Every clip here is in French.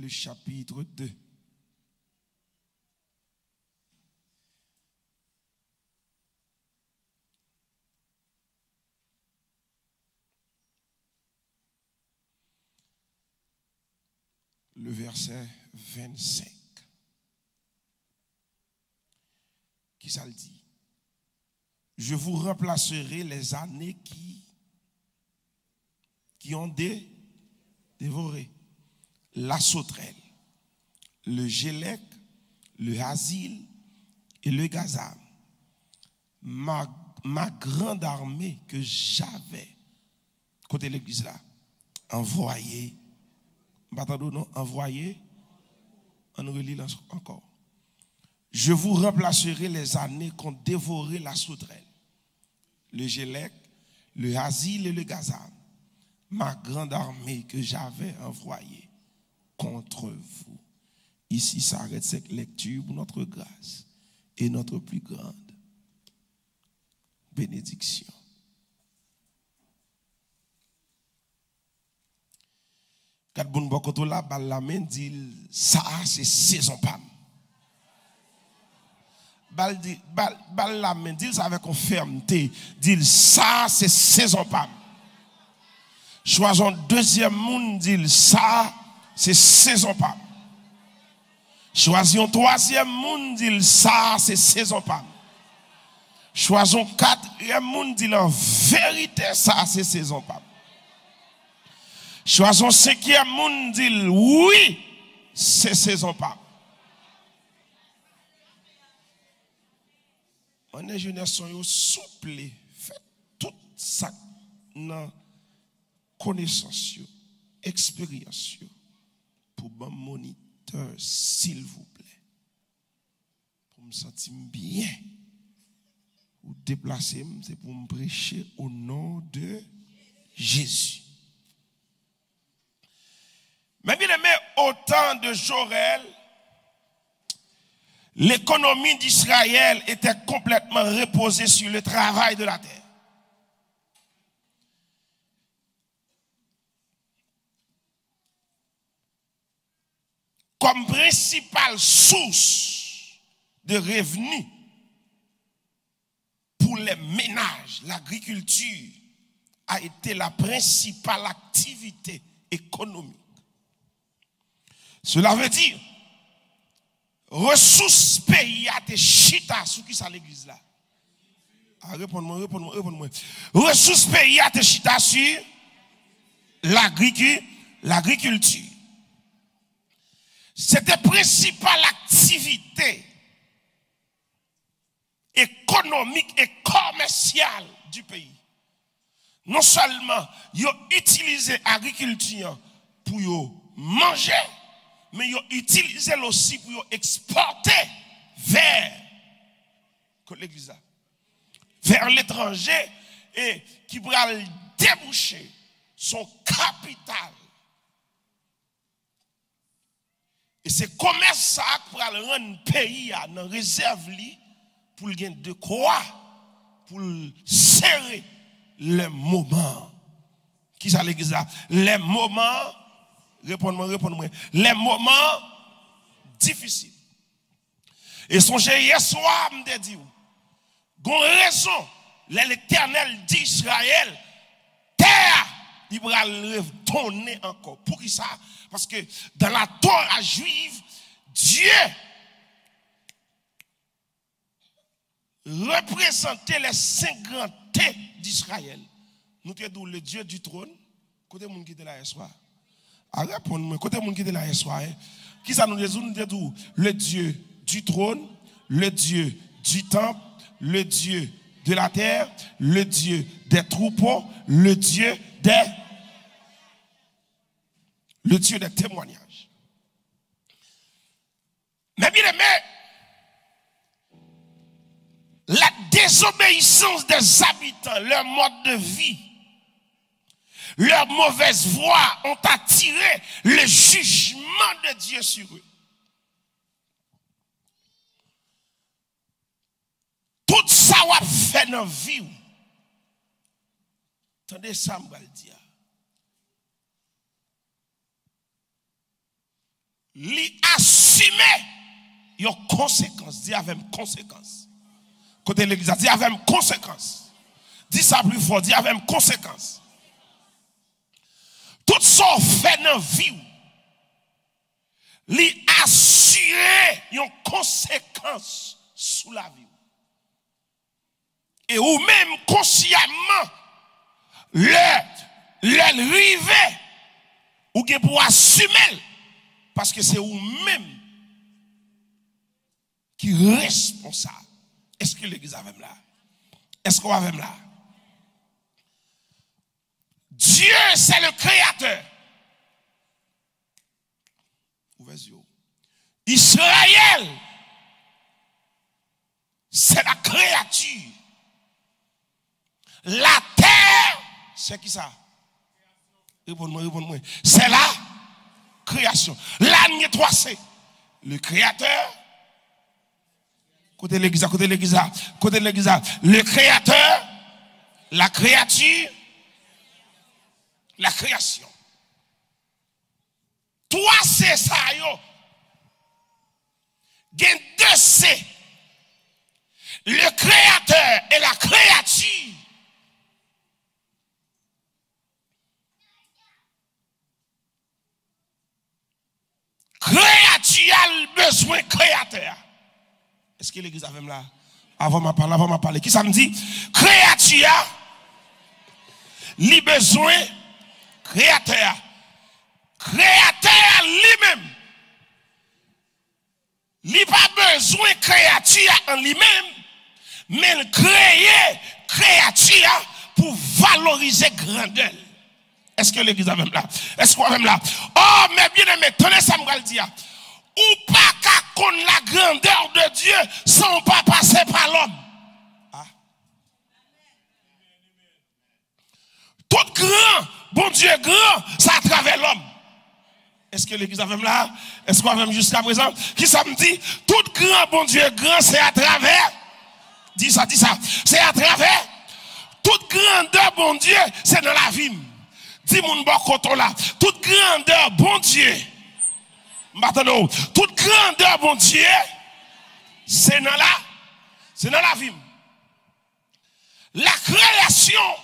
chapitre 2. Le verset 25. Qui ça le dit? Je vous remplacerai les années qui ont dévoré la sauterelle, le gélec, le hasil et le gazam. Ma grande armée que j'avais, côté l'église là, envoyée, on relit encore. Je vous remplacerai les années qu'ont dévoré la sauterelle, le gélec, le hasil et le gazam. Ma grande armée que j'avais envoyée contre vous. Ici s'arrête cette lecture pour notre grâce et notre plus grande bénédiction. Quand bon bokoto la bal la main dit ça c'est saison pam. Bal la main dit ça avec fermeté, dit ça c'est saison pam. Choisons deuxième monde dit ça c'est saison pam. Choisons troisième monde dit ça c'est saison pam. Choisons quatrième monde dit en vérité ça c'est saison pam. Choisons cinquième monde dit oui c'est saison pam. On est jeunesse souple, fait tout ça dans connaissance, expérience pour bon moniteur s'il vous plaît. Pour me sentir bien ou déplacer, c'est pour me prêcher au nom de Jésus. Mais bien aimé, au temps de Jorel, l'économie d'Israël était complètement reposée sur le travail de la terre. Comme principale source de revenus pour les ménages, l'agriculture a été la principale activité économique. Cela veut dire ressources pays à te chita sous qui ça l'église là. Ah, réponds-moi. Ressources pays à te chita sur l'agriculture. C'était principale activité économique et commerciale du pays. Non seulement ils ont utilisé l'agriculture pour manger, mais ils ont utilisé aussi pour exporter vers l'église, vers l'étranger et qui pourra déboucher son capital. Et c'est commerce ça pour rendre le pays dans réserve pour gagner de quoi pour serrer les moments. Qui ça l'église là? Les moments, réponds-moi. Les moments difficiles. Et songez hier soir, me dit, gon raison, l'Éternel d'Israël, terre, il va retourner encore. Pour qui ça? Parce que dans la Torah juive, Dieu représentait les 50 d'Israël. Nous te disons le Dieu du trône, côté moun qui était là hier soir. Répondez-moi, côté moun qui était là hier soir. Qui ça nous dit? Nous disons le Dieu du trône, le Dieu du temple, le Dieu de la terre, le Dieu des troupeaux, le Dieu des témoignages. Mais bien aimé, la désobéissance des habitants, leur mode de vie, leurs mauvaises voies ont attiré le jugement de Dieu sur eux. Tout ça va faire dans la vie. Attendez ça, je vais le dire. Li assumer yon conséquence. Dis avec conséquence. Côté l'église, dis avec conséquence. Dis ça plus fort, dis avec conséquence. Tout ça fait dans la vie. Li assurer yon conséquence sous la vie. Et ou même consciemment, le rive, ou que pour assumer, parce que c'est ou même qui est responsable. Est-ce que l'église a même là? Est-ce qu'on a même là? Dieu, c'est le créateur. Israël, c'est la créature. La terre, c'est qui ça? Réponds-moi. C'est la création. L'année 3, c'est le créateur. Côté l'église, le créateur, la créature, la création. Toi, c'est ça, yo. Il y a deux C. Le créateur et la créature. Créature a besoin de créateur. Est-ce que l'église a même là? Avant ma parler. Qui ça me dit? Créature a besoin de créateur. Créateur lui-même. Il n'a pas besoin de créature en lui-même, mais il crée créature pour valoriser grandeur. Est-ce que l'église a même là? Est-ce qu'on a même là? Oh, mais bien aimé, tenez ça, me dire. Ou pas qu'à connaître la grandeur de Dieu sans pas passer par l'homme. Ah. Tout grand, bon Dieu grand, c'est à travers l'homme. Est-ce que l'église a même là? Est-ce qu'on a même jusqu'à présent? Qui ça me dit? Tout grand, bon Dieu grand, c'est à travers. Dis ça. C'est à travers. Toute grandeur, bon Dieu, c'est dans la vie. Dis mon bon coton là. Toute grandeur, bon Dieu. Maintenant, toute grandeur, bon Dieu, c'est dans la vie. La création.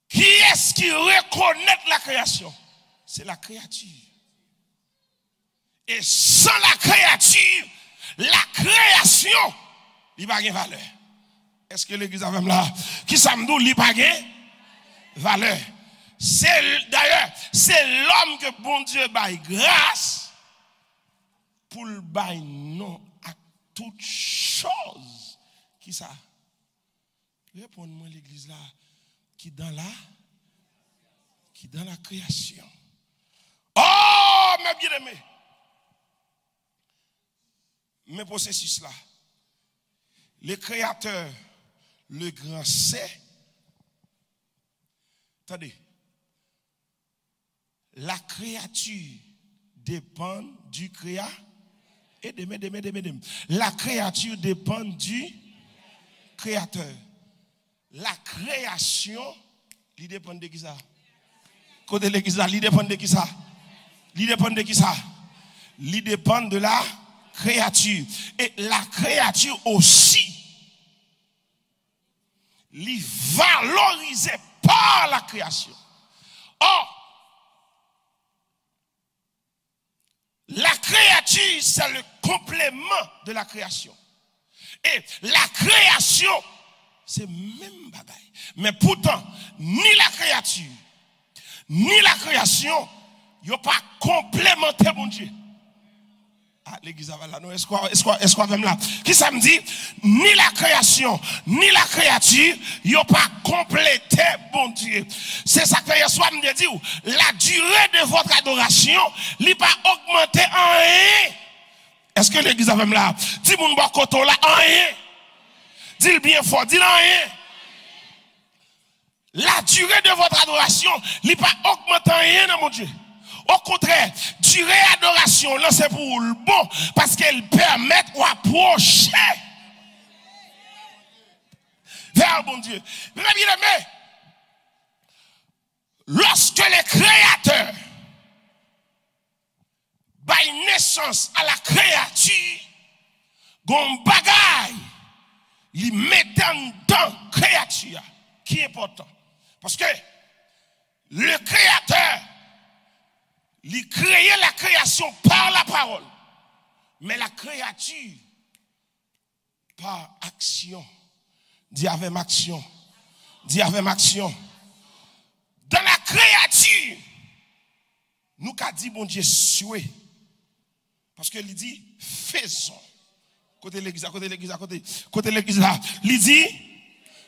Qui est-ce qui reconnaît la création? C'est la créature. Et sans la créature, la création, il n'y a pas de valeur. Est-ce que l'église a même là? Qui ça me dit, il n'y a pas de valeur. D'ailleurs, c'est l'homme que bon Dieu baille grâce pour le baille non à toute chose. Qui ça? Répondez-moi l'église là. Qui dans la création. Oh, mes bien-aimés. Mes processus là. Le créateur, le grand c'est. Attendez. La créature dépend du créateur. La créature dépend du créateur. La création, il dépend de qui ça? Côté l'église, il dépend de qui ça? Il dépend de qui ça? Il dépend de la créature. Et la créature aussi, il est valorisé par la création. Or, la créature, c'est le complément de la création. Et la création, c'est même bagaille. Mais pourtant, ni la créature, ni la création, ils n'ont pas complémenté mon Dieu. Ah, l'église va là, non, est-ce qu'on même là? Qui ça me dit? Ni la création, ni la créature, ils n'ont pas complété mon Dieu. C'est ça que hier soir me dit, la durée de votre adoration, n'est pas augmenté en rien. Est-ce que l'église a même là? Dis mon bakoto là, en rien. Dis-le bien fort, dis-le en rien. La durée de votre adoration n'est pas augmentant rien dans mon Dieu. Au contraire, durée d'adoration, là c'est pour le bon, parce qu'elle permet d'approcher vers bon Dieu. Mais bien aimé, lorsque le Créateur by naissance à la créature, gon bagaille, li mettant dans créature, qui est important. Parce que le créateur, il créait la création par la parole. Mais la créature, par action. Dis avec action. Dis avec action. Dans la créature, nous qu'a dit bon Dieu souhait. Parce que il dit faisons. Côté l'église, côté l'église, côté l'église là. Il dit,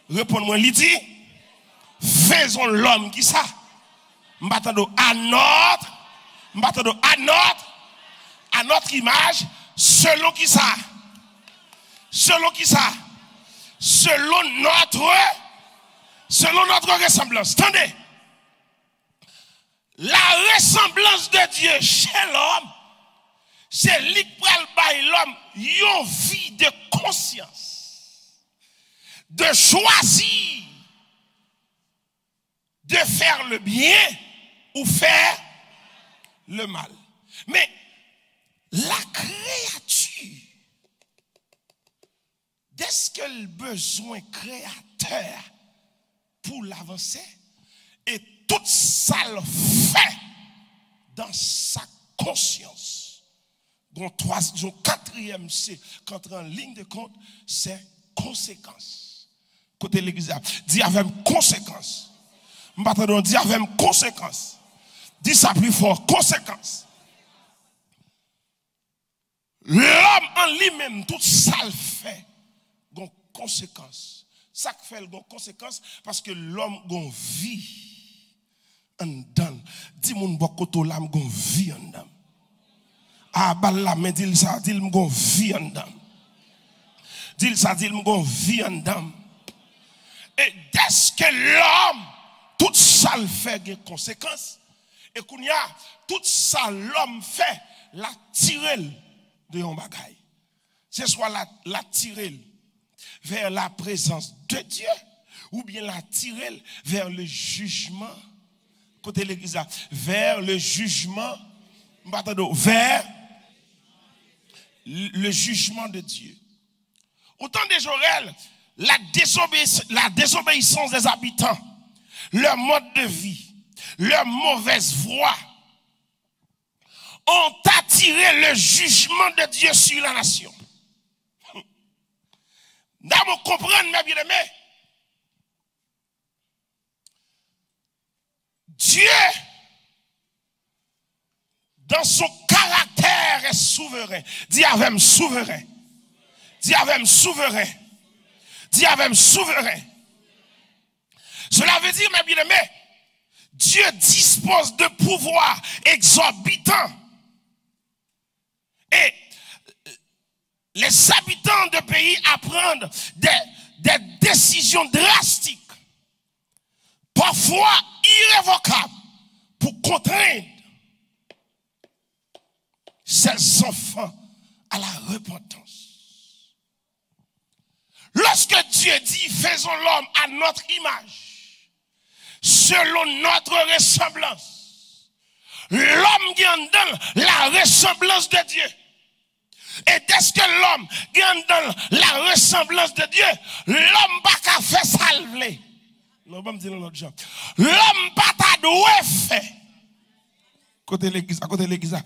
réponds-moi, il dit faisons l'homme qui ça. M'attendons à notre image, selon qui ça? Selon qui ça? Selon notre ressemblance. Attendez. La ressemblance de Dieu chez l'homme, c'est lui qui prend l'homme une vie de conscience, de choisir de faire le bien ou faire le mal. Mais la créature, est-ce que le besoin créateur pour l'avancer et tout ça le fait dans sa conscience. Donc, quatrième, c'est quand on en ligne de compte, c'est conséquence. Côté l'église, dis avec conséquence. Maintenant, dis avec conséquence. Dis ça plus fort, conséquence. L'homme en lui-même, tout ça le fait. Donc, conséquence. Ça fait le conséquence parce que l'homme a vie en dedans. Dis mon bokoto l'âme a vie en dedans. Ah, bah la mais dis ça, dis mon a vie en dedans. Dis ça, dis mon a vie en dedans. Et dès que l'homme, tout ça le fait des conséquences. Et qu'on y a, tout ça l'homme fait, la tirer de un bagaille. C'est soit la tirer vers la présence de Dieu, ou bien la tirer vers le jugement, côté l'église, vers le jugement, vers le jugement de Dieu. Au temps de Jorel, la désobéissance des habitants, leur mode de vie, leur mauvaise voie, ont attiré le jugement de Dieu sur la nation. Nous comprenons, mes bien-aimés. Dieu, dans son caractère, est souverain. Dis avec souverain. Dis avec souverain. Dis avec souverain. Cela veut dire, mes bien-aimés, Dieu dispose de pouvoirs exorbitants. Et les habitants de pays apprennent des décisions drastiques, parfois irrévocables, pour contraindre ses enfants à la repentance. Lorsque Dieu dit, faisons l'homme à notre image, selon notre ressemblance, l'homme gagne dans la ressemblance de Dieu. Et dès que l'homme gagne dans la ressemblance de Dieu, l'homme pas qu'à faire salver. Non, pas me dire l'autre genre. L'homme pas t'a doué faire. Côté l'église, à côté l'église.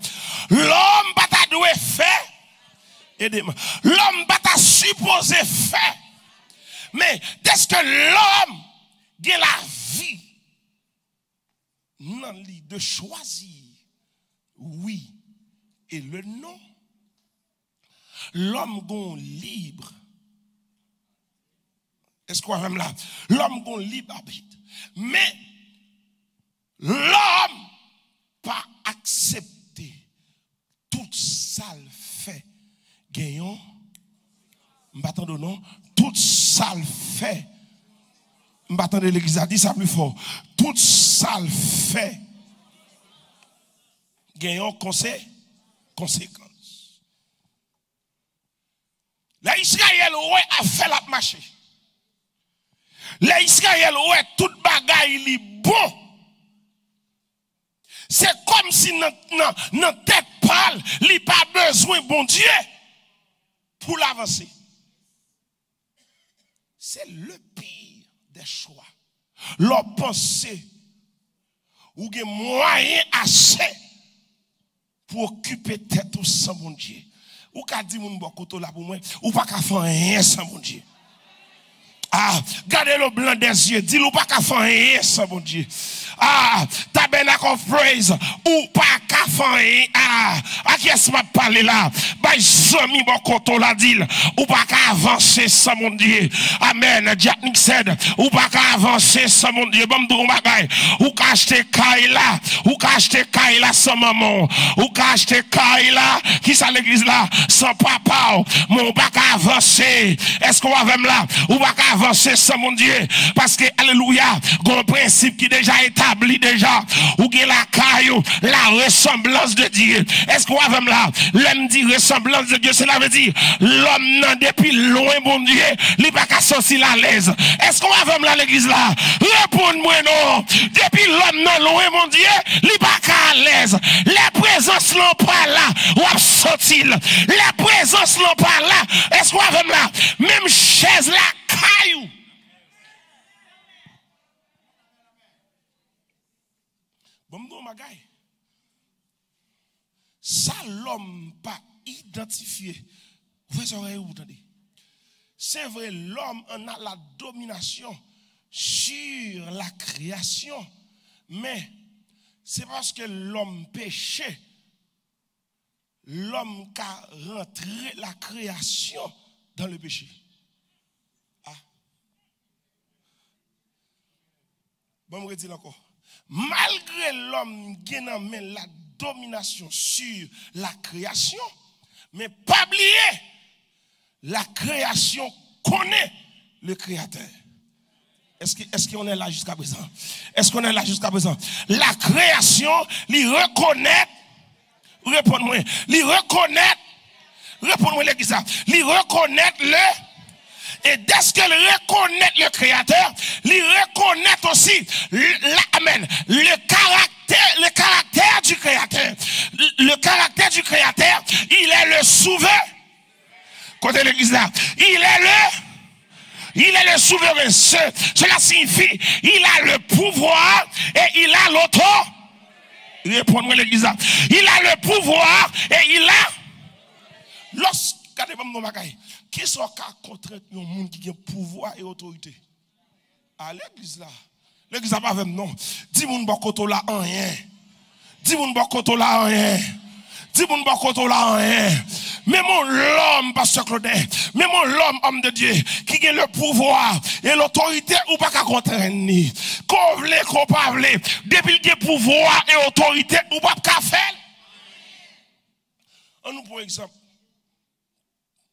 L'homme pas t'a doué faire. Aidez-moi. L'homme pas t'a supposé faire. Mais dès que l'homme gagne la vie, non, de choisir oui et le non. L'homme gon libre. Est-ce qu'on va même là? L'homme gon libre arbitre. Mais l'homme pas accepté tout ça le fait. Gagnons. M'attendons non. Tout ça le fait. M'attendez l'église a dit ça plus fort. Tout ça le fait. Gagnons conséquences. L'Israël a fait la marche. L'Israël tout bagaille li bon. C'est comme si notre tête parle, il n'a pas besoin bon Dieu pour l'avancer. C'est le pire des choix. Leur pensée ou des moyens assez pour occuper tête ou sans bon Dieu. Ou qu'a dit mon bokoto là pour moi, ou pas qu'à faire rien sans bon Dieu. Ah, gardez le blanc des yeux, dis-le pas qu'à faire rien sans bon Dieu. Ah, tabernacle of praise, ou pas qu'à faire rien. Ah, à qui est-ce que m'a parlé là? Bah, zami bokoto la dit, ou pas qu'à avancer sans mon Dieu. Amen. Jack Nick said, ou pas qu'à avancer sans mon Dieu. Bon, m'dou bagay, ou qu'à acheter Kaila, ou qu'à acheter Kaila sans maman, ou qu'à acheter Kaila, qui ça l'église là, sans papa, mon pas qu'à avancer. Est-ce qu'on va même là? Ou pas qu'à avancer sans mon Dieu? Parce que, alléluia, un principe qui déjà établi déjà, ou qui la caillou, la ressemblance de Dieu. Est-ce qu'on va même là? L'homme dit ressemblance de Dieu, cela veut dire, l'homme non, depuis loin, mon Dieu, il n'est pas qu'à sortir à l'aise. Est-ce qu'on va même là, l'église là? Réponds-moi non. Depuis l'homme non, loin, mon Dieu, il n'est pas qu'à l'aise. Les présences n'ont pas là, ou sortir. Les présences n'ont pas là. Est-ce qu'on va même là? Même chaise là, caillou. Bon, non, ma gaille. Ça, l'homme pas identifié. Vous savez où vous entendez? C'est vrai, l'homme en a la domination sur la création. Mais c'est parce que l'homme péché, l'homme qui a rentré la création dans le péché. Ah. Bon, je redis encore. Malgré l'homme qui a la domination sur la création, mais pas oublier, la création connaît le Créateur. Est-ce qu'on est là jusqu'à présent? Est-ce qu'on est là jusqu'à présent? La création, lui reconnaît, réponds-moi, lui reconnaît, réponds-moi l'église, lui reconnaît et dès qu'elle reconnaît le Créateur, lui reconnaît aussi le caractère du Créateur. Le caractère du Créateur, il est le souverain. Côté l'église là, il est le souverain. Cela signifie, il a le pouvoir et il a l'autorité. Répondez-moi l'église là. Il a le pouvoir et il a qui sont contre un monde qui a pouvoir et autorité. À l'église là. L'église là pas même non. Dis mon bokoto là en rien. Dis mon bokoto là en rien. Dis mon bokoto là en rien. Mais mon l'homme, pasteur Claudin, mais mon l'homme, homme de Dieu, qui a le pouvoir et l'autorité, ou pas qu'à contraindre. Qu'on voulait, qu'on pas voulait, depuis qu'il y a pouvoir et autorité, ou pas qu'à faire. On nous prend un exemple.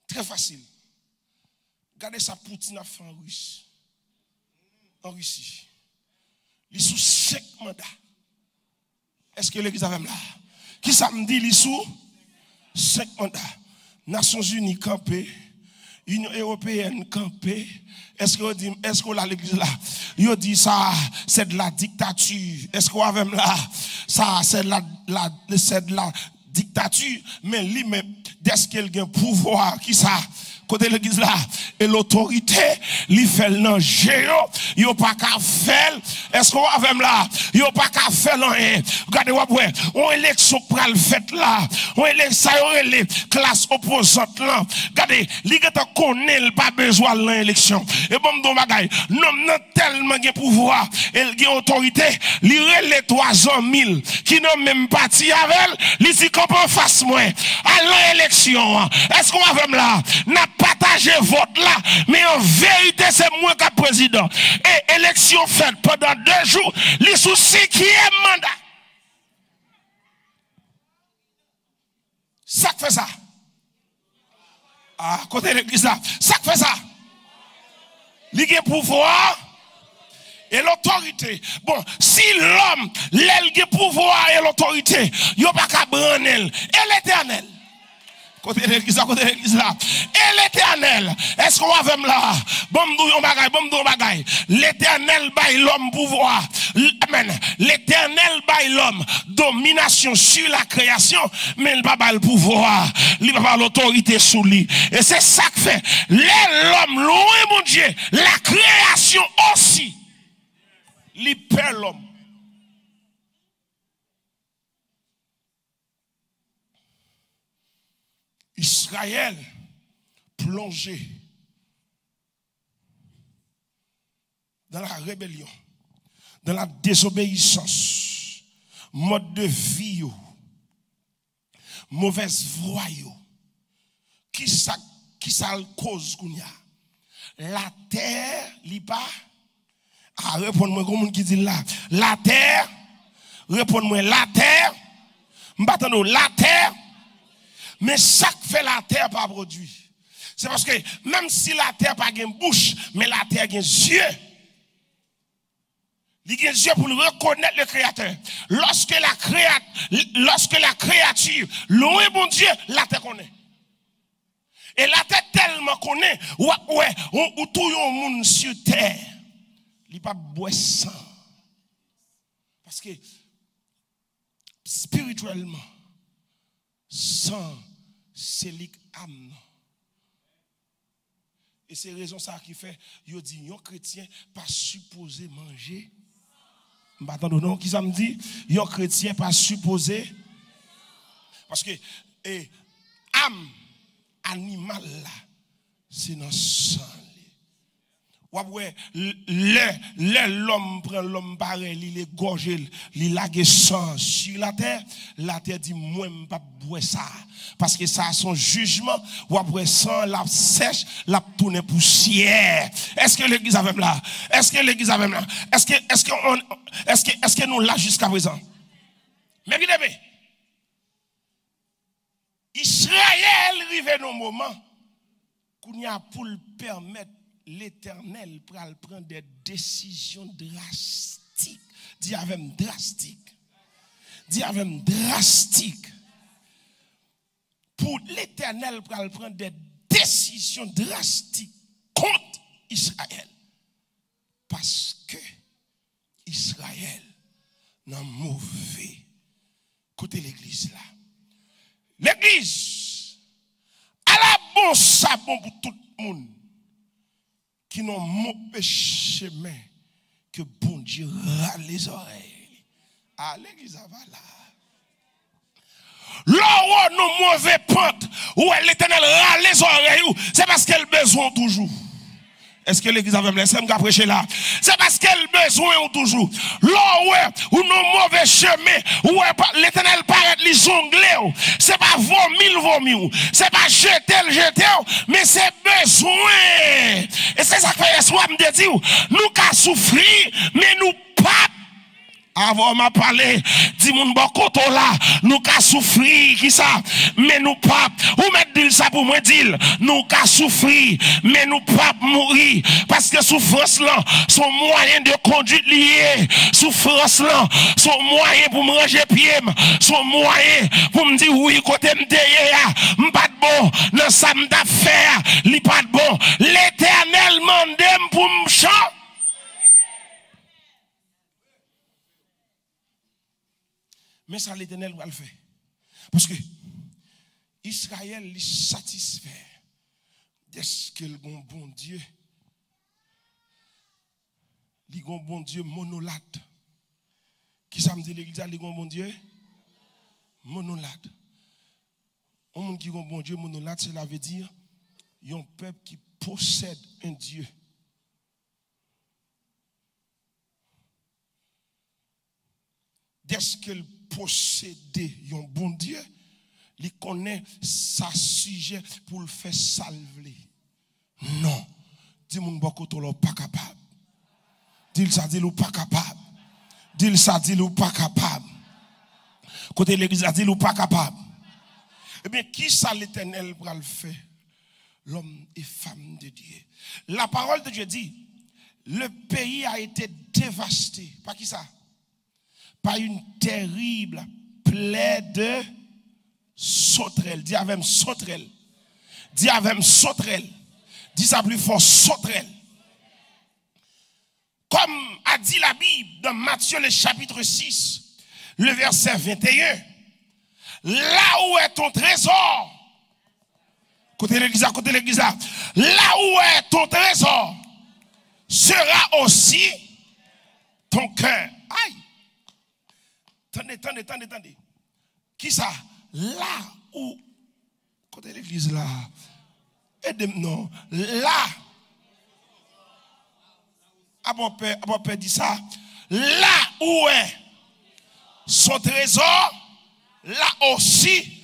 Très facile. Regardez ça, Poutine a fait en Russie. En Russie. Il est sous 5 mandats. Est-ce que l'église a même là? Qui ça me dit, il est sous 5 mandats. Nations Unies campées, Union Européenne campée. Est-ce qu'on a l'église là? Il dit ça, c'est de la dictature. Est-ce qu'on a même là? Ça, c'est de la dictature. Mais lui-même, dès qu'il a un pouvoir, qui ça? Côté l'église là, et l'autorité, li fait l'angé, yo pas qu'à faire, est-ce qu'on va même là, yo pas qu'à faire rien. Regardez, ouais, on élection pral fait là, on élection, ça y les classes opposantes là. Regardez, li gata connaît pas besoin de l'élection. Et bon, don bagay, non, tellement de pouvoir, et de autorité, li relè 300 000, qui n'ont même pas ti avec, li si qu'on peut face moi, à l'élection, est-ce qu'on va même là, n'a partager vote là, mais en vérité c'est moi qui suis président. Et élection faite pendant 2 jours, les sous 5e mandat. Ça fait ça. À côté de l'église là, ça fait ça. Il a pouvoir et l'autorité. Bon, si l'homme, l'aile a pouvoir et l'autorité, il n'y a pas qu'à branler. Et l'éternel. Côté l'église là, côté l'église là. Et l'Éternel, est-ce qu'on va faire là? Bon bagay. L'Éternel baille l'homme pouvoir. Amen. L'Éternel baille l'homme domination sur la création, mais il n'a pas le pouvoir. Il n'a pas l'autorité sous lui. Et c'est ça que fait. L'homme, loin mon Dieu, la création aussi. Il perd l'homme. Israël plongé dans la rébellion, dans la désobéissance, mode de vie, mauvaise voie, qui ça cause qu'on y a? La terre, li pas, répondre-moi comme on qui dit là, la terre, répondre-moi la terre, m'battons la terre. Mais ça que fait la terre pas produit. C'est parce que même si la terre pas une bouche, mais la terre a des yeux. Il a des yeux pour reconnaître le Créateur. Lorsque la créature, loin bon Dieu, la terre connaît. Et la terre tellement connaît, ou tout le monde sur terre, il n'est pas boire sang. Parce que spirituellement, sang, c'est l'âme. Et c'est raison ça qui fait, yo dit, un chrétien pas supposé manger. M'attendons non, qui ça me dit? Un chrétien pas supposé. Parce que, âme, animal là, c'est dans le sang. Ouais, l'homme prend l'homme pareil, il est gorgé, il lague sang sur la terre dit, moi, je ne pas boire ça. Parce que ça a son jugement, ou après ça, la sèche, la tourne poussière. Est-ce que l'église a même là? Est-ce que l'église a même là? Est-ce que nous là jusqu'à présent? Mais bien aimé, Israël arrive dans un moment qu'on y a pour le permettre l'Éternel pour prendre des décisions drastiques. Dis avec drastique. Dis avec drastique. Pour l'Éternel pour prendre des décisions drastiques contre Israël. Parce que Israël n'a mauvais côté l'église là. L'église à la bon sabon pour tout le monde. Qui n'ont mauvais chemin que bon Dieu râle les oreilles. Ah, l'église va là. Là où nous mauvais pente, où l'Éternel râle les oreilles, c'est parce qu'elle a besoin toujours. Est-ce que l'église avait me laissé me prêcher là? C'est parce qu'elle a besoin toujours. Là où nous mauvais chemin, où l'Éternel paraît les jongler, c'est pas vomir, c'est pas jeter, mais c'est besoin. Et c'est ça que Yeshua me dit, nous qu'à souffrir, mais nous pas. Avant m'a parlé, dit mon bokoto là, nous qu'à souffrir, qui ça, mais nous pas, ou mettre dit ça pour moi dire, nous qu'à souffrir, mais nous pas mourir, parce que souffrance là, son moyen de conduite lié, souffrance là, son moyen pour me ranger pied, son moyen pour me dire oui, côté m'deye, m'pas de bon, dans ça m'ta faire, li pas de bon, l'Éternel mande pour m'chanter. Mais ça, l'Éternel va le faire. Parce que Israël est satisfait d'être que le bon Dieu, le bon Dieu monolade. Qui ça me dit l'église, le bon Dieu? Monolade. Un monde qui est bon Dieu monolade, cela veut dire il y a un peuple qui possède un Dieu. Dès qu'il possède un bon Dieu, il connaît sa sujet pour le faire salver. Non. Dis mon bokoto lo pas capable. Dis ça dit ou pas capable. Dis ça dit ou pas capable. Côté l'église a dit ou pas capable. Eh bien, qui ça l'Éternel va le faire? L'homme et femme de Dieu. La parole de Dieu dit, le pays a été dévasté. Pas qui ça? Par une terrible plaie de sauterelle. Dis avec sauterelle. Dis avec sauterelle. Dis ça plus fort, sauterelle. Comme a dit la Bible dans Matthieu le chapitre 6, le verset 21. Là où est ton trésor, côté l'église, là où est ton trésor, sera aussi ton cœur. Aïe. Attendez. Qui ça? Là où, côté l'église là, aidez-moi, là, Abba dit ça, là où est son trésor, là aussi,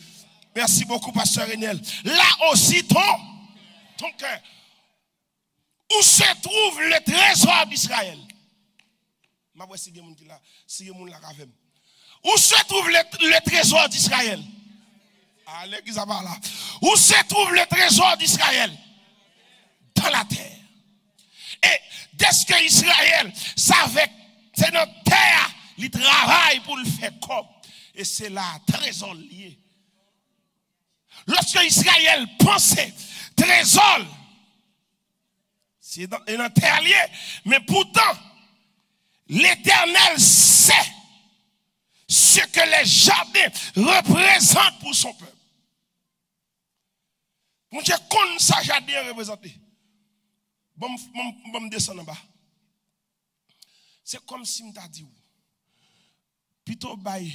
merci beaucoup, pasteur Renel, là aussi ton cœur. Où se trouve le trésor d'Israël? Où se trouve le trésor d'Israël? Ah, l'église là. Où se trouve le trésor d'Israël? Dans la terre. Et dès que Israël savait que c'est notre terre, il travaille pour le faire comme. Et c'est là, trésor lié. Lorsque Israël pensait trésor, c'est dans notre terre lié, mais pourtant, l'Éternel sait ce que les jardins représentent pour son peuple. Mon Dieu, qu'on ça jardin représenté. Bon, descendre en bas. C'est comme si m'ta dit, plutôt bail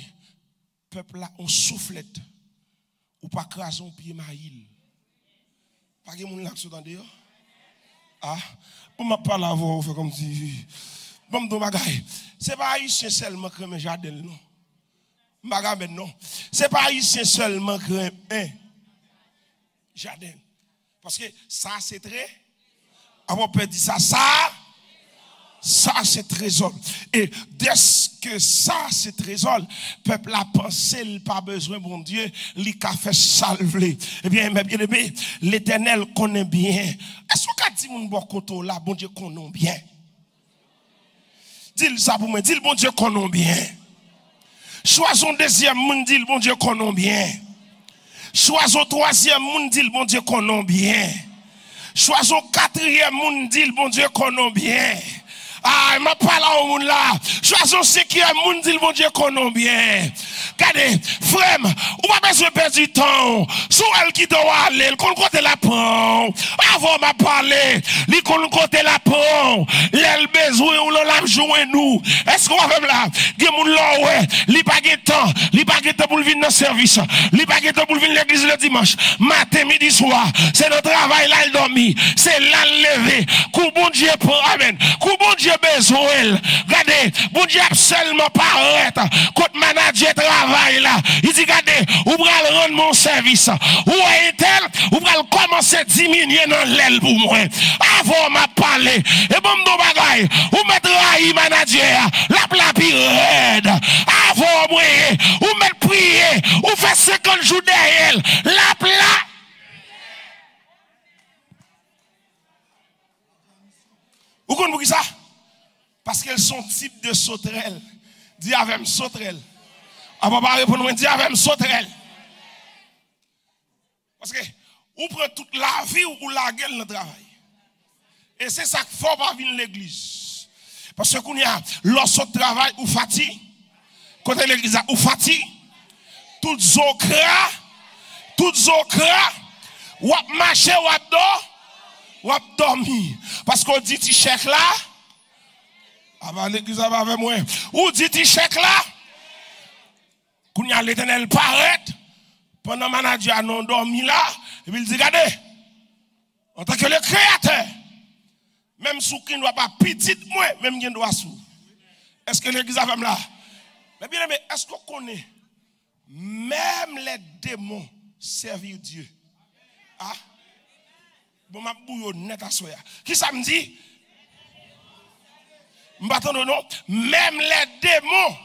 peuple là, on soufflette, ou pas craser un pied maïl. Pas que moun là qui sont dehors. Ah, on m'a pas la voix, on fait comme si. Bon, m'dou bagay. C'est pas haïtien seulement qui aime jardin, non. Bagay, non. C'est pas haïtien seulement qui aime jardin. Parce que ça, c'est très. Avant peut dire ça c'est trésor. Et dès que ça c'est trésor, peuple a pensé, il pas besoin bon Dieu, il a fait salver. Eh bien, bien aimé, l'Éternel connaît bien. Est-ce que dit mon bon koto là, bon Dieu connaît bien? Dis ça pour moi, dis bon Dieu connaît bien. Choisons deuxième monde, dit bon Dieu connaît bien. Choisons troisième monde, dit bon Dieu connaît bien. Choisons quatrième monde, dit bon Dieu connaît bien. Ah, m'a pas là au monde là. Choisons cinquième monde, dit bon Dieu connaît bien. Regardez, frère, ou pas besoin de perdre du temps. Sous elle qui doit aller, le côté la prend. Avant m'a parlé, le côté la prend. L'elle besoin ou l'a jouer nous. Est-ce qu'on va faire là? Gen moun là ouais, li pas de temps, pour venir dans service. Li pas de temps pour venir l'église le dimanche. Matin, midi, soir, c'est notre travail là il dormi. C'est là le lever. Kou bon Dieu pour amen. Kou bon Dieu besoin. Regardez, bon Dieu seulement pas arrête. Quand manager travail là, il dit regardez, ou pral rendre mon service. Ou est-elle, ou pral commencer à diminuer dans l'aile pour moi. Avant m'a parlé, et bon m'dou bagay, ou mettre raï manager, la plapi raide. Avant moi, ou mettre prier, ou faire 50 jours derrière, la plat. Vous comprenez ça? Parce qu'elles sont type de sauterelles. Dis avec sauterelle. Ah, papa répond, dis avec sauterelle. Parce que, ou prend toute la vie ou la gueule dans le travail. Et c'est ça qu'il faut pas venir l'église. Parce que, qu'on y a, lorsque travail ou fatigue, côté l'église, ou fatigue, tout zokra, ou marcher, ou dormir. Parce qu'on dit, ti chèque là, ah bah l'église va avec moi. Ou dit, ti chèque là, qu'on y a l'Éternel paraît, pendant manager non dormi là, et puis il dit, regardez, en tant que le créateur, même sous qui ne doit pas petit, moi, même qui ne doit sous. Est-ce que l'église va là? Mais bien aimé, est-ce qu'on connaît même les démons servir Dieu? Ah? Bon, ma bouillon net à soya. Qui ça me dit? M'attends non, même les démons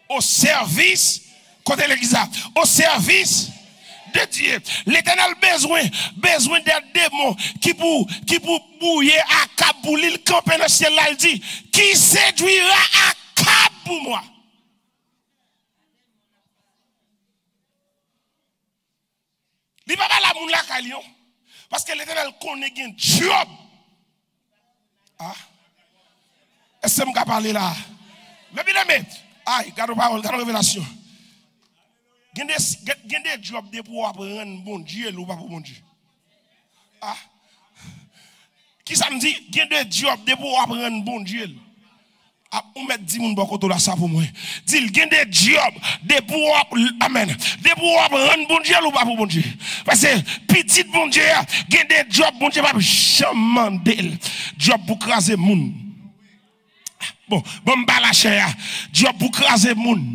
au service, côté l'église, au service de Dieu. L'Éternel besoin des démons qui pour bouiller à Kabouli, le camp dans le ciel là, il dit, qui séduira à Kab pour moi. Il ne va pas la moun la kalion. Parce que l'Éternel connaît un job. Ah. Est-ce que je peux parler là? Mais bien aimé, aïe, garde parole, garde révélation. Il y a des jobs pour apprendre bon Dieu ou pas pour bon Dieu. Ah. Qui ça me dit? Il y a des jobs pour apprendre bon Dieu. On met 10 moun bokoto là ça pour moi. Dit il y a des jobs pour amen. Des pour apprendre bon Dieu ou pas pour bon Dieu. Parce que petit bon Dieu, il y a des jobs bon Dieu pas jamais mandel. Job pour craser moun. Bon la chair. Job pour craser moun.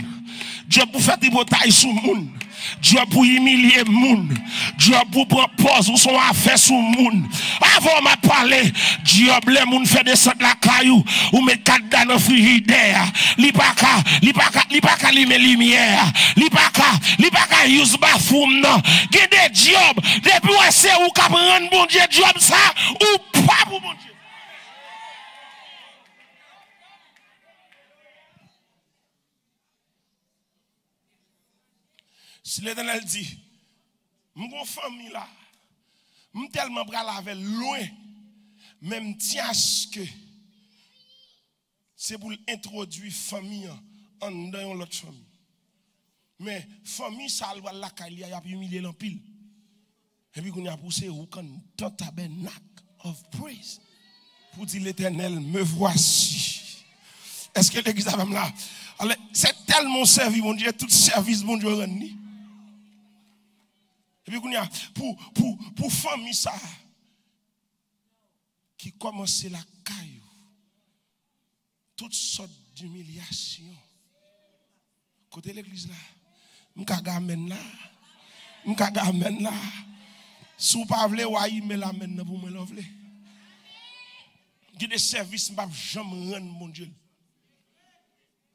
Job pour faire des batailles sous moun. Job pour humilier moun. Job pour prendre pause ou son affaire sous moun. Avant m'a parlé, Job les moun fait descendre la caillou ou met quatre dans le frigidaire. Li pa ka li met lumière. Li pa ka use bathroom non. Gen des job depuis c'est ou ka prendre bon Dieu job ça ou pas pour bon Dieu. Si l'Éternel dit, mon famille là, je tellement bral avec loin, même tiens que c'est pour introduire famille en dans l'autre famille. Mais famille ça va la caille a humilié l'empile. Et puis qu'on a poussé au camp dans tabernacle of praise pour dire l'Éternel me voici. Est-ce que l'église a même là? C'est tellement servi mon Dieu, tout service mon Dieu rendu. Et puis, pour famille, ça, qui commence la caillou, toutes sortes d'humiliation. Côté l'église là, m'kagamen là, si vous pas voulez, ouais, mais la mène pour me l'enlever. Il y a des services, je ne vais jamais rendre mon Dieu.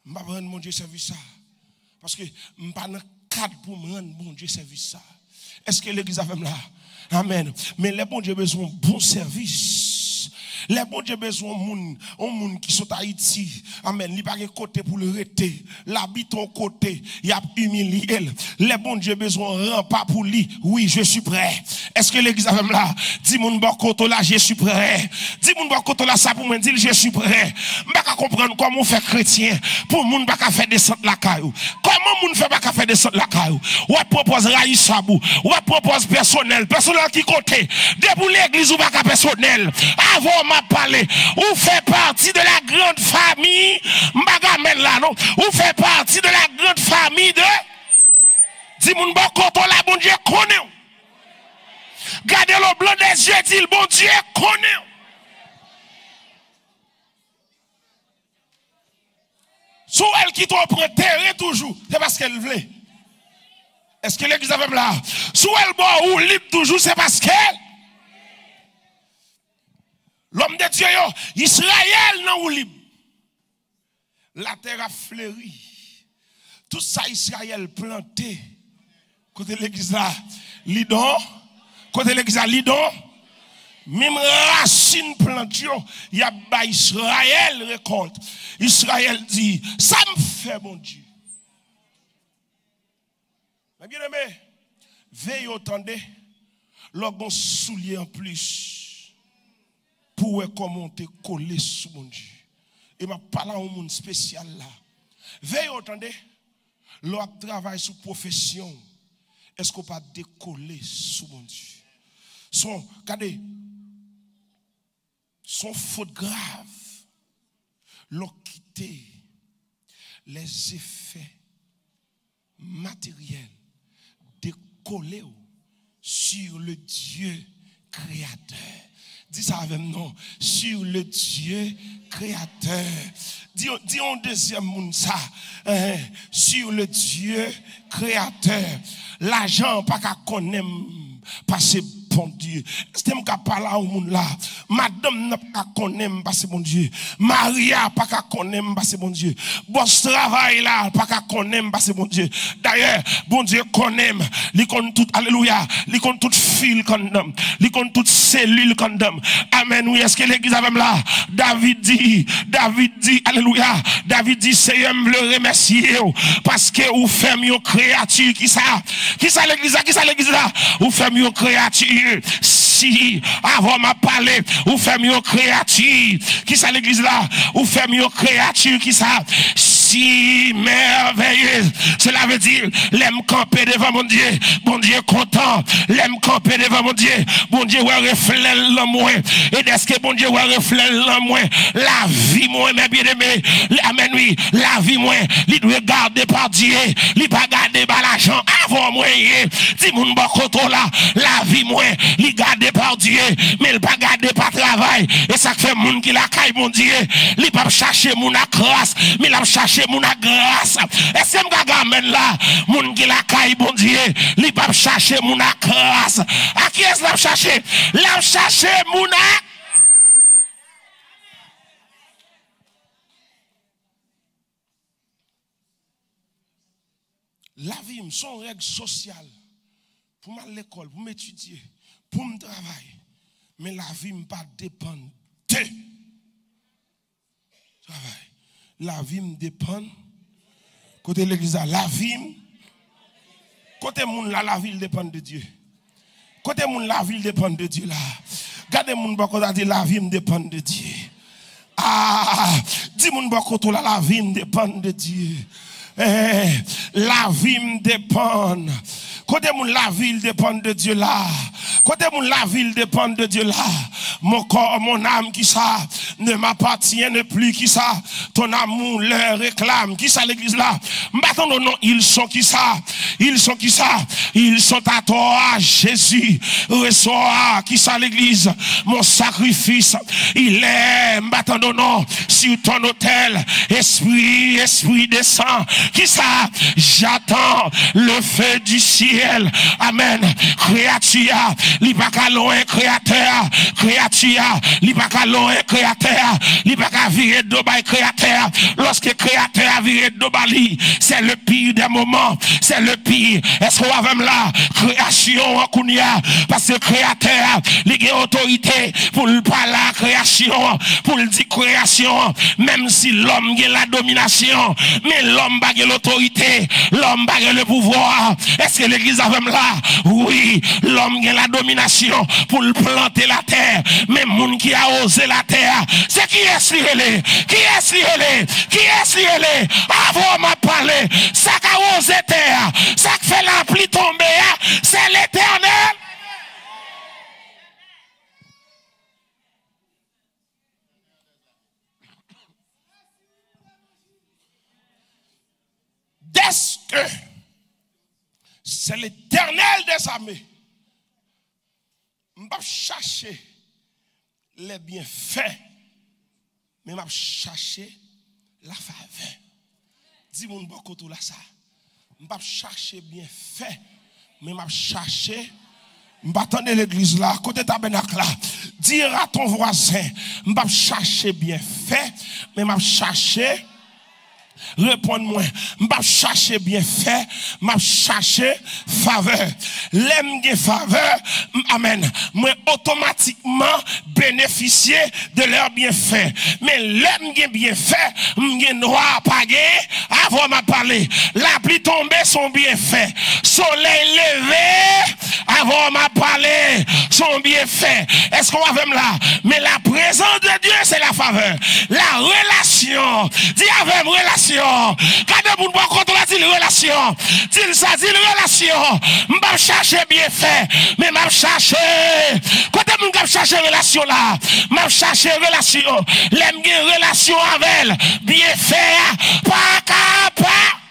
Je ne vais pas rendre mon Dieu service ça. Parce que je ne vais pas dans le cadre pour me rendre mon Dieu service ça. Est-ce que l'église a fait là? Amen. Mais les bons Dieu besoin de bon service. Les bons Dieu besoin de monde qui sont à Haïti. Amen. Il n'y a pas de côté pour le rester. L'habite au côté. Il y a humilié. Les bons Dieu besoin de rempart pour lui. Oui, je suis prêt. Est-ce que l'église a fait là? Dis mon bon côté là, je suis prêt. Dis mon bon côté là, ça pour me dire, je suis prêt. Je ne peux pas comprendre comment on fait chrétien. Pour moun pas faire descendre la caillou. Comment moun fait pas faire descendre la caillou? Ou propose Raïsabou. Ou propose personnel qui côté. Debout l'église ou pas personnel. Avant m'a parlé. Ou fait partie de la grande famille. M'bagamen là non. Ou fait partie de la grande famille de. Dis moun bon koto la bon Dieu connaît. Gardez le blanc des yeux, dit le bon Dieu connaît. Sous elle qui t'ont prêté toujours, c'est parce qu'elle voulait. Est-ce que l'église avait là? Sous elle bon ou libre toujours, c'est parce qu'elle. L'homme de Dieu, Israël non ou libre. La terre a fleuri. Tout ça Israël planté. Côté l'église là, Lidon. Côté l'église là, Lidon. Même racine plantio, il y a ba Israël récolte. Israël dit, ça me fait mon Dieu. Mais bien aimé, veille attendez, l'orgon soulier en plus, pour comment te coller sous mon Dieu. Et m'a parlé à un monde spécial là. Veille attendez, l'on travaille sous profession. Est-ce qu'on peut décoller sous mon Dieu? Regardez, son faute grave, l'ont quitté les effets matériels décollés sur le Dieu créateur. Dis ça avec nous, sur le Dieu créateur. Dis en deuxième monde ça, sur le Dieu créateur. L'argent pas qu'à connaître passer bon Dieu. Est-ce que je parle au monde là? Madame n'a pas connaît passer bon Dieu. Maria pas connaît passer bon Dieu. Boss travail là pas connaît passer bon Dieu. D'ailleurs, bon Dieu connaît, il connaît tout, alléluia, il connaît tout fil condom, il connaît toute cellule condom. Amen. Oui, est-ce que l'église avait là? David dit, alléluia, David dit, Seigneur, me le remercier parce que vous faites une créature qui ça l'église là, vous faites une créature. Si avant m'a parlé, vous faites une créature qui ça l'église là, vous faites une créature qui ça si merveilleuse. Cela veut dire l'aime camper devant mon Dieu content, l'aime camper devant mon Dieu ouais reflète l'amour et est-ce que bon Dieu ouais reflète l'amour la vie moi mes bien-aimés, amen oui, la vie moi il doit garder par Dieu, il pas garder par l'argent avant moi dis mon bon côté là, la vie moi il garder par Dieu mais il pas garder par travail et ça fait monde qui la caille mon Dieu, il pas chercher mon grâce mais il a chercher mon grâce. Est-ce que m'gamen là mon qui la caille bon Dieu, il pas chercher mon grâce. À qui est-ce l'a chercher? L'a chercher mon la vie, son règle sociale pour m'aller à l'école, pour m'étudier, pour me travailler. Mais la vie ne pas dépend de travail. La vie me dépend. Côté l'église, la vie, côté moun là, la vie dépend de Dieu. Côté moun la vie dépend de Dieu là. Gardez moun bako dit la vie me dépend de Dieu. Ah, dis moun bako là, la vie me dépend de Dieu. La vie me dépend. Côté mon la ville dépend de Dieu là. Côté mon la ville dépend de Dieu là. Mon corps, mon âme qui ça ne m'appartient plus qui ça. Ton amour leur réclame. Qui ça l'église là? Maintenant non, ils sont qui ça? Ils sont qui ça? Ils sont à toi Jésus. Reçois qui ça l'église? Mon sacrifice. Il est maintenant non sur ton autel. Esprit descend. Qui ça? J'attends le feu du ciel. Amen. Créature, li pa ka loin créateur. Créature, li pa ka loin créateur. Li pa ka virer do bay créateur. Lorsque créateur a viré do bali, c'est le pire des moments. C'est le pire. Est-ce qu'on va même là? Création en kounia. Parce que créateur, li a autorité pour le parler à création. Pour le dire création. Même si l'homme a la domination. Mais l'homme a l'autorité. L'homme a le pouvoir. Est-ce que l'église a même là? Oui, l'homme a la domination pour planter la terre. Mais moun qui a osé la terre, c'est qui est-ce lié? Qui est-ce lié? Qui est-ce lié? Avant m'a parlé, ça qui a osé terre, ça qui fait la pluie tomber, c'est l'Éternel. Dès que c'est l'Éternel des armées, je ne vais pas chercher les bienfaits, mais je vais chercher la faveur. Dis-moi beaucoup tout là ça. Je ne vais pas chercher bienfaits, mais je vais chercher. Je vais attendre l'église là, côté tabernacle là. Dire à ton voisin, je ne vais pas chercher bienfaits, mais je vais chercher. Réponds-moi, je ne vais pas chercher bienfait, je vais chercher faveur. L'aime de faveur, amen. Moi, automatiquement bénéficier de leur bienfait. Mais l'aime de bienfait, je n'ai droit pas avant de parler. La pluie tombée, son bienfait. Soleil levé, avant de parler, son bienfait. Est-ce qu'on va même là? Mais la présence de Dieu, c'est la faveur. La relation, dis avec relation. Quand vous ne contrôlez pas la relation, dis ça, dit relation. Je ne vais pas chercher bien fait, mais je vais chercher. Quand vous ne cherchez relation là, je vais chercher relation. L'aime une relation avec elle, bien fait, pas capable.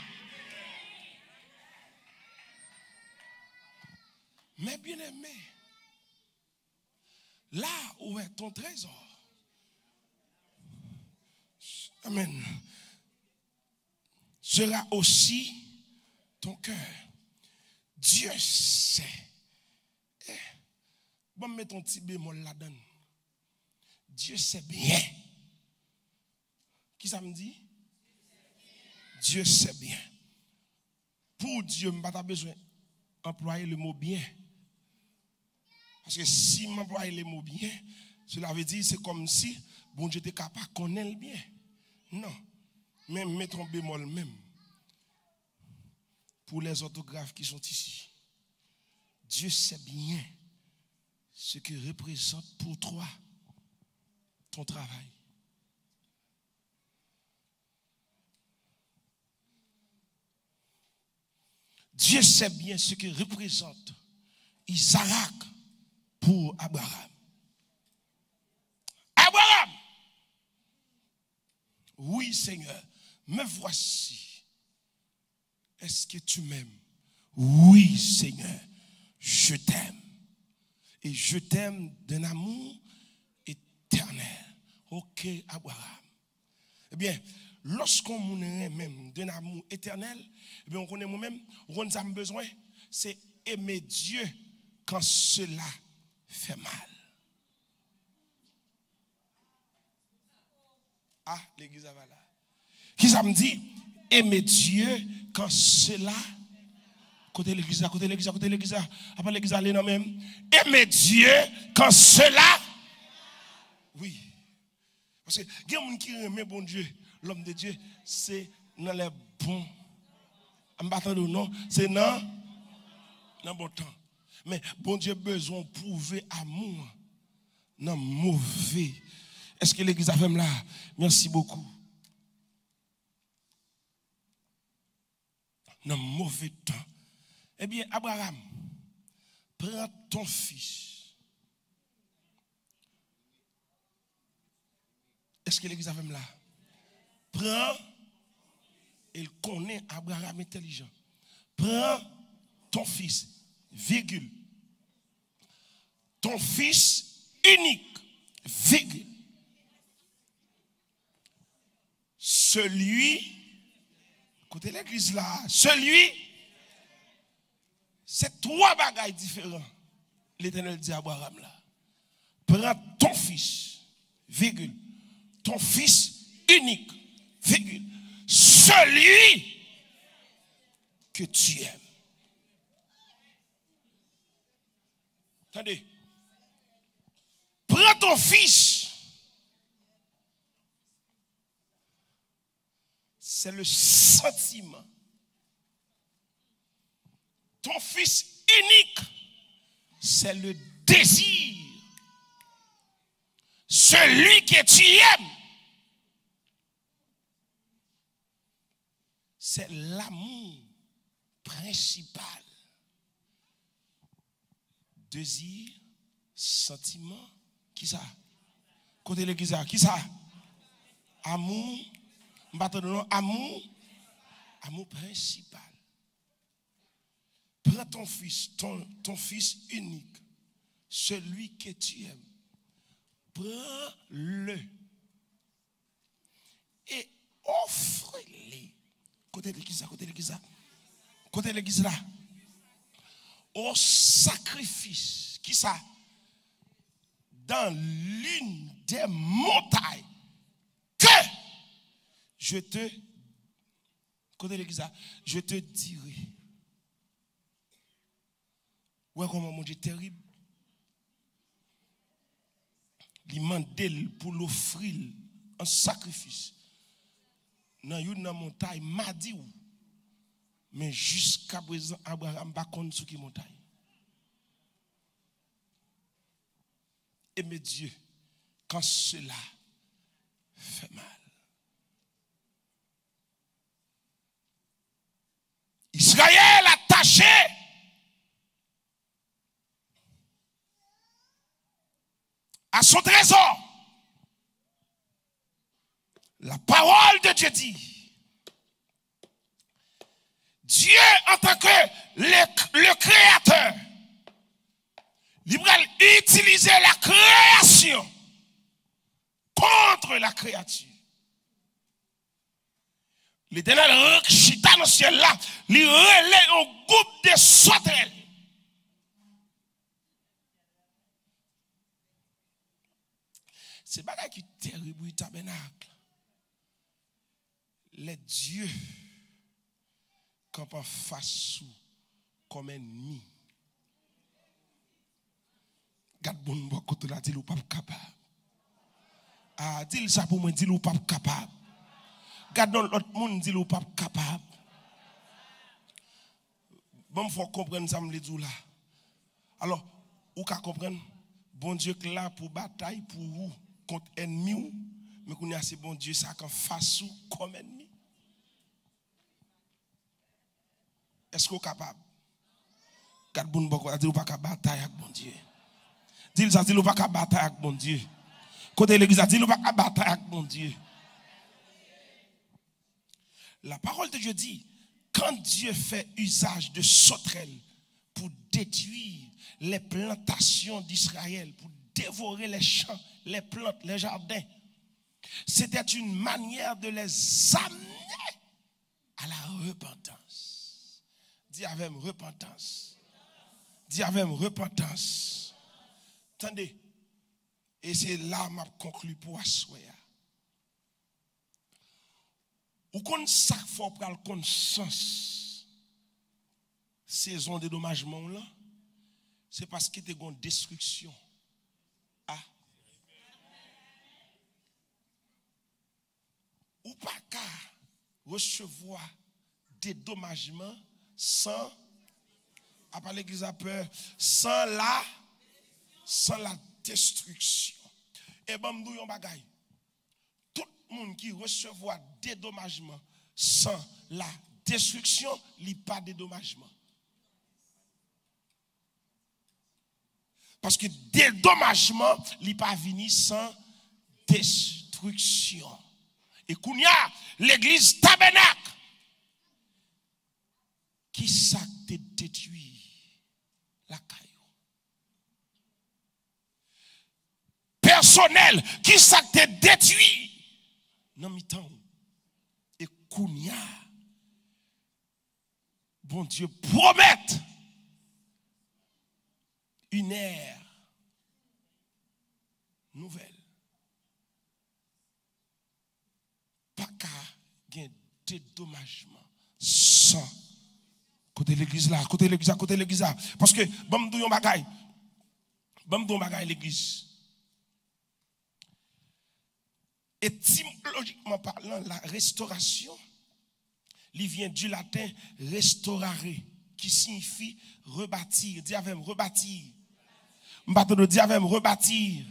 Mais bien aimé, là où est ton trésor? Amen. Sera aussi ton cœur. Dieu sait Bon, mets ton petit bémol là-dedans. Dieu sait bien. Qui ça me dit? Dieu sait bien. Pour Dieu, je n'ai pas besoin d'employer le mot bien. Parce que si je m'emploie le mot bien, cela veut dire c'est comme si bon Dieu était capable de connaître le bien. Non. Même mettons bémol même. Pour les orthographes qui sont ici. Dieu sait bien ce que représente pour toi ton travail. Dieu sait bien ce que représente Isaac pour Abraham. Abraham! Oui, Seigneur, me voici. Est-ce que tu m'aimes? Oui, Seigneur, je t'aime. Et je t'aime d'un amour éternel. Ok, Abraham. Eh bien, lorsqu'on nous aime même d'un amour éternel, eh bien, on connaît nous-mêmes, on a besoin, c'est aimer Dieu quand cela fait mal. Ah, l'église va là. Qui ça me dit? Aimer Dieu quand cela. Côté l'église, côté l'église, côté l'église. Après l'église, allez non même. Aimer Dieu quand cela. Oui. Parce que il y a des gens qui aiment bon Dieu, l'homme de Dieu, c'est dans les bons. En battant de non, c'est dans bon temps. Mais bon Dieu a besoin de prouver amour dans mauvais. Est-ce que l'église a fait là? Merci beaucoup. Dans mauvais temps. Eh bien, Abraham, prends ton fils. Est-ce que l'église a fait là? Prends, il connaît Abraham intelligent. Prends ton fils, virgule. Ton fils unique, virgule. Celui, écoutez l'église là, celui, c'est trois bagailles différents. L'Éternel dit à Abraham là. Prends ton fils, virgule. Ton fils unique, virgule. Celui que tu aimes. Attendez. Prends ton fils. C'est le sentiment. Ton fils unique, c'est le désir. Celui que tu aimes, c'est l'amour principal. Désir, sentiment, qui ça? Côté l'église, qui ça? Amour, amour, amour principal. Prends ton fils, ton fils unique, celui que tu aimes. Prends-le et offre-le. Côté l'église, côté l'église, côté l'église là. Au sacrifice, qui ça? Dans l'une des montagnes que je te, côté l'église là, je te dirai. Ouais, comment mon Dieu terrible. Il mandel pour l'offrir un sacrifice. Dans une montagne, m'a dit où. Mais jusqu'à présent, Abraham n'a pas sur qui montagne. Aimer Dieu quand cela fait mal. Israël attaché à son trésor. La parole de Dieu dit, Dieu en tant que le créateur, il va utiliser la création contre la créature. L'Éternel chita dans le ciel là, il relève un groupe de sauterelles. C'est bagay qui terrible tabernacle. Les dieux campent en face sous comme ennemi. Garde bon bon côté là dit ou pas capable. Ah dis ça pour moi dit ou pas capable. Garde l'autre monde dit ou pas capable. Bon faut comprendre ça me dit là. Alors ou ka comprendre bon Dieu que là pour bataille pour vous contre ennemi mais qu'on a c'est bon Dieu ça qu'en face ou comme ennemi. Est-ce qu'on est capable? Garde bon bon dit ou pas capable bataille avec bon Dieu. Dis ça dit ou pas capable bataille avec bon Dieu. Côté l'église dit ou pas capable bataille avec bon Dieu. La parole de Dieu dit quand Dieu fait usage de sauterelles pour détruire les plantations d'Israël, pour dévorer les champs, les plantes, les jardins, c'était une manière de les amener à la repentance. Dis avec repentance. Dis avec repentance. Attendez. Et c'est là que je conclue pour asseoir. Ou qu'on ça faut prendre conscience saison de dédommagement là, c'est parce que tu as une destruction. Ah. Ou pas qu'à recevoir dédommagement sans à part l'église a peur sans la destruction. Et ben nous yon bagay. Tout le monde qui recevra dédommagement sans la destruction, il n'y a pas de dédommagement. Parce que dédommagement, il n'y a pas venu sans destruction. Et qu'on y a l'église tabernacle qui ça te détruit la caillou. Personnel qui ça te détruit. Non, mi-temps. Et Kounia, bon Dieu, promet une ère nouvelle. Pas qu'à un dédommagement sans côté l'église là, côté l'église là, côté l'église là. Parce que, bon, nous bagay l'église. Étymologiquement parlant, la restauration, il vient du latin restaurare, qui signifie rebâtir. Dis avec rebâtir. M'battons dis avec rebâtir.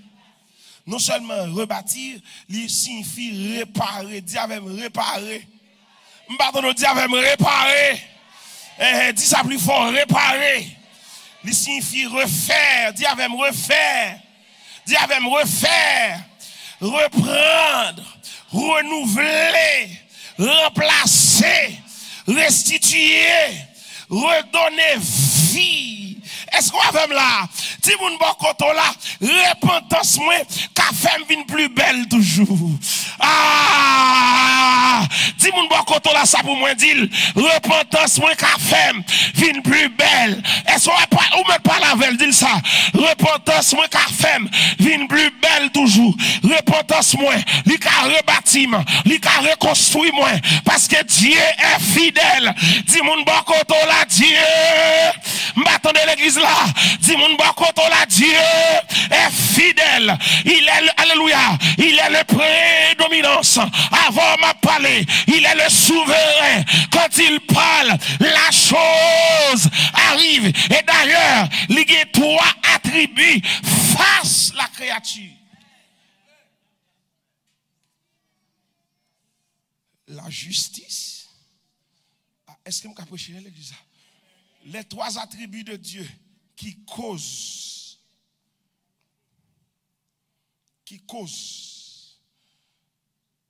Non seulement rebâtir, il signifie réparer. Dis avec réparer. M'battons dis avec réparer. Dis ça plus fort, réparer. Il signifie refaire. Dis avec refaire. Dis avec refaire. Reprendre, renouveler, remplacer, restituer, redonner vie. Est-ce qu'on va là? Si vous ne pas là, repentance moi, café vient plus belle toujours. Ah! Si vous ne pas là, ça pour moi dire, repentance moi, café vient plus belle. Est-ce qu'on va pas, ou même pas la veille, dire ça? Repentance moi, café vient plus belle toujours. Repentance moi, li ka rebâtiment, li ka reconstruit moi, parce que Dieu est fidèle. Dis moun bakoto la Dieu, m'attendez l'église là, dis moun bakoto la Dieu est fidèle. Il est, alléluia, il est le prédominance. Avant m'a parlé, il est le souverain. Quand il parle, la chose arrive. Et d'ailleurs, il y a trois attributs face à la créature. La justice. Est-ce que je peux prêcher l'église? Les trois attributs de Dieu qui causent.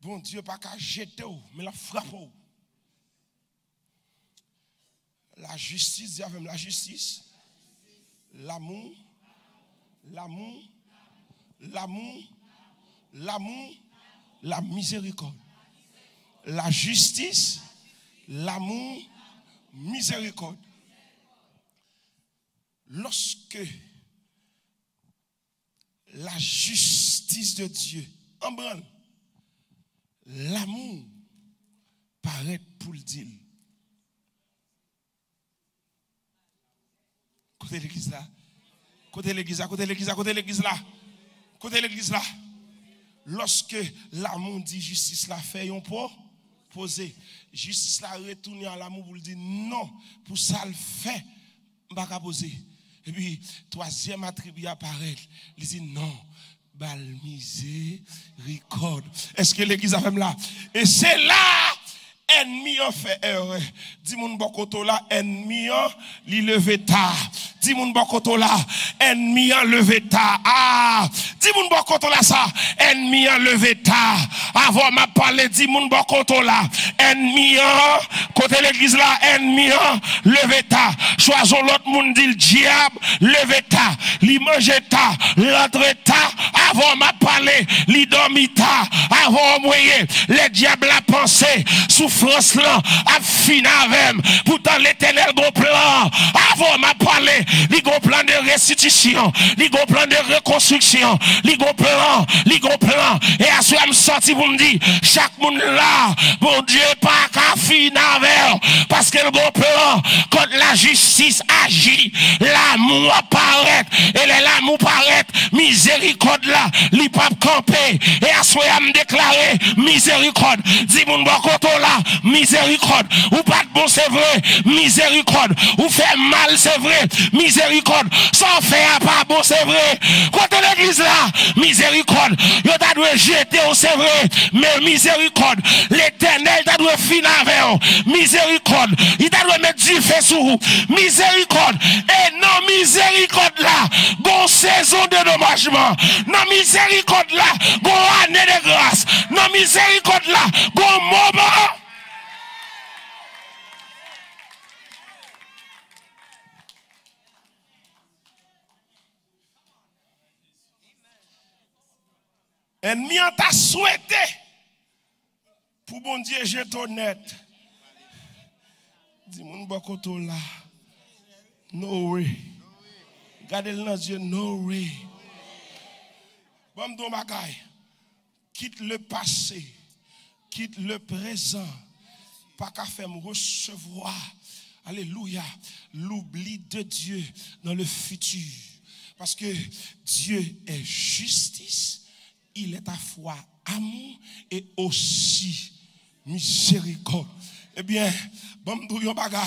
Bon Dieu, pas qu'à jeter, mais la frappe. La justice, Dieu la justice. L'amour. La miséricorde. La justice, l'amour, miséricorde. Lorsque la justice de Dieu. En branle. L'amour paraît pour le dire. Côté l'église là. Côté l'église là, côté l'église là, côté l'église là. Côté l'église là. Lorsque l'amour dit justice là fait on peut poser. Justice là retourner à l'amour pour le dire non, pour ça le fait, pas qu'à poser. Et puis troisième attribut apparaît, il dit non. Bal miséricorde. Est-ce que l'église a même là? Et c'est là, ennemi a fait erreur. Dis mon bokoto là, ennemi a li levé tard. Dis mon bokoto là, ennemi a levé tard. Ah, dis mon bokoto là ça, ennemi a levé tard. Avant m'a parlé, dis mon bokoto là, ennemi a, côté l'église là, ennemi a levé tard. Choisons l'autre monde dit le diable, levé tard. Li mange tard, l'entre tard. Avant m'a parlé, li dormi tard. Avant moyen, les diables a pensé, souffrance là, a fini avec. Pourtant l'éternel gon plan. Avant m'a parlé, li gon plan de restitution, li gon plan de reconstruction, li gon plan. Et à ce moment sorti pour me dire, chaque monde là, bon Dieu pas qu'à finir avec. Parce que le gon plan, quand la justice agit, l'amour apparaît. Et l'amour paraît, miséricorde là, li pas camper. Et à ce moment me déclarer, miséricorde. Dis mon bokoto là, miséricorde. Ou pas de bon c'est vrai, miséricorde. Ou fait mal c'est vrai, miséricorde. Sans faire pas bon c'est vrai. Quand l'église là, miséricorde. Yo t'a dû jeter c'est vrai, mais miséricorde. L'éternel t'a dû finir avec miséricorde. Il t'a dû mettre du feu sur vous. Miséricorde. Et non miséricorde là, bon saison de dommagement. Non miséricorde là, bon année de grâce. Non miséricorde là, bon moment. Ennemi en t'a souhaité pour bon Dieu j'ai honnête. Dis mon bokoto là. No way. Gardez-le dans Dieu, no way. Bon don bagay. Quitte le passé, quitte le présent. Pas qu'à faire me recevoir. Alléluia. L'oubli de Dieu dans le futur. Parce que Dieu est justice. Il est à la fois amour et aussi miséricorde. Eh bien, bon bagay,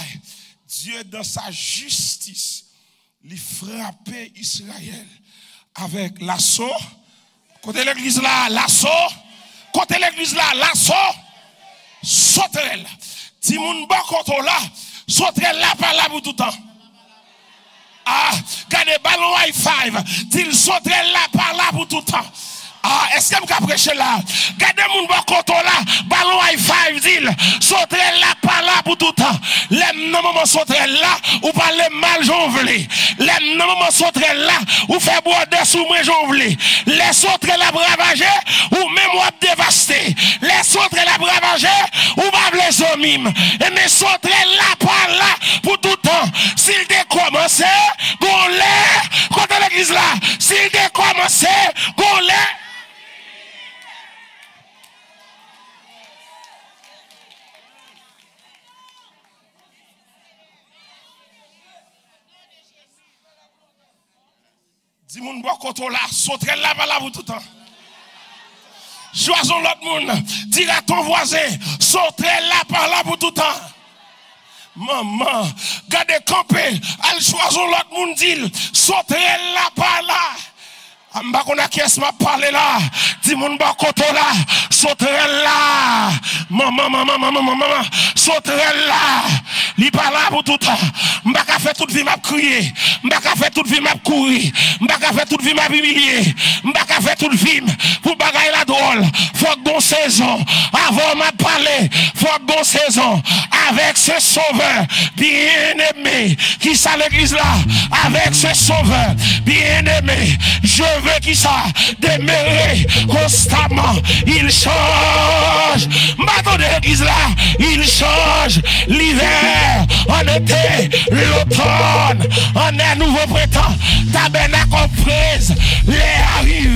Dieu dans sa justice, il frappait Israël avec l'assaut. Côté l'église là, l'assaut. Côté l'église là, l'assaut. Sauterelle. Timoun Bokoto là, sauterelle là par là pour tout le temps. Ah, gardez ballon Wi-Fi, dit sauterelle là par là pour tout le temps. Ah, est-ce que vous prêcher là? Gardez mon bokoto là, ballon Wi-Fi, dit, sauterelle là, par là pour tout le temps. Les moments sauterelle là, ou parlez mal, j'en voulais. Les moments sauterelle là, ou fait boire des sous moi, j'en voulais. Les sauterelle là, bravager, ou même ou dévasté. Les sauterelle là, bravager, ou pas les hommes. Et mes sauterelle là, par là, pour tout le temps. S'il décommence, qu'on l'ait, quand l'église là, s'il décommence, qu'on l'ait. Dis mon bokoto là, sauterelle là, là pour tout le temps. Choisons l'autre monde. Dis à ton voisin, sauterelle là, par là pour tout le temps. Maman, gardez camper, allez choisons l'autre monde, dit, sauterelle là, par là. Amba qu'on a qu'est-ce m'a parlé là. Dis mon bokoto là, sauterelle là. Maman, sauterelle là. Li pas là pour tout le temps. M'baka fait toute vie m'a crier. M'baka fait toute vie m'a courir. M'baka fait toute vie m'a humilier. M'baka fait toute vie pour bagaille la drôle. Faut que bon saison. Avant m'a parlé. Faut que bon saison. Avec ce sauveur bien-aimé. Qui ça l'église là? Avec ce sauveur bien-aimé. Je veux qu'il ça demeurer constamment. Il change. M'attends de l'église là. Il change. L'hiver, en été, l'automne, en un nouveau printemps, tabernacle prise, les arrivées.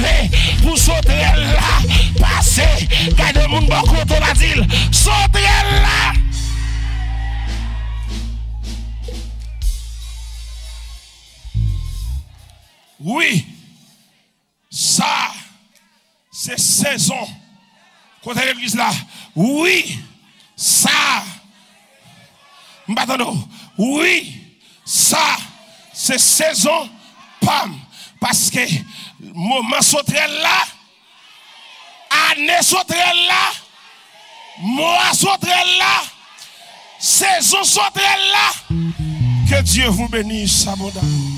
saison. Côté l'église là, oui, ça, oui, ça, c'est saison, pam, parce que moment sauterelle là, année sauterelle là, mois sauterelle là, saison sauterelle là, que Dieu vous bénisse abondamment.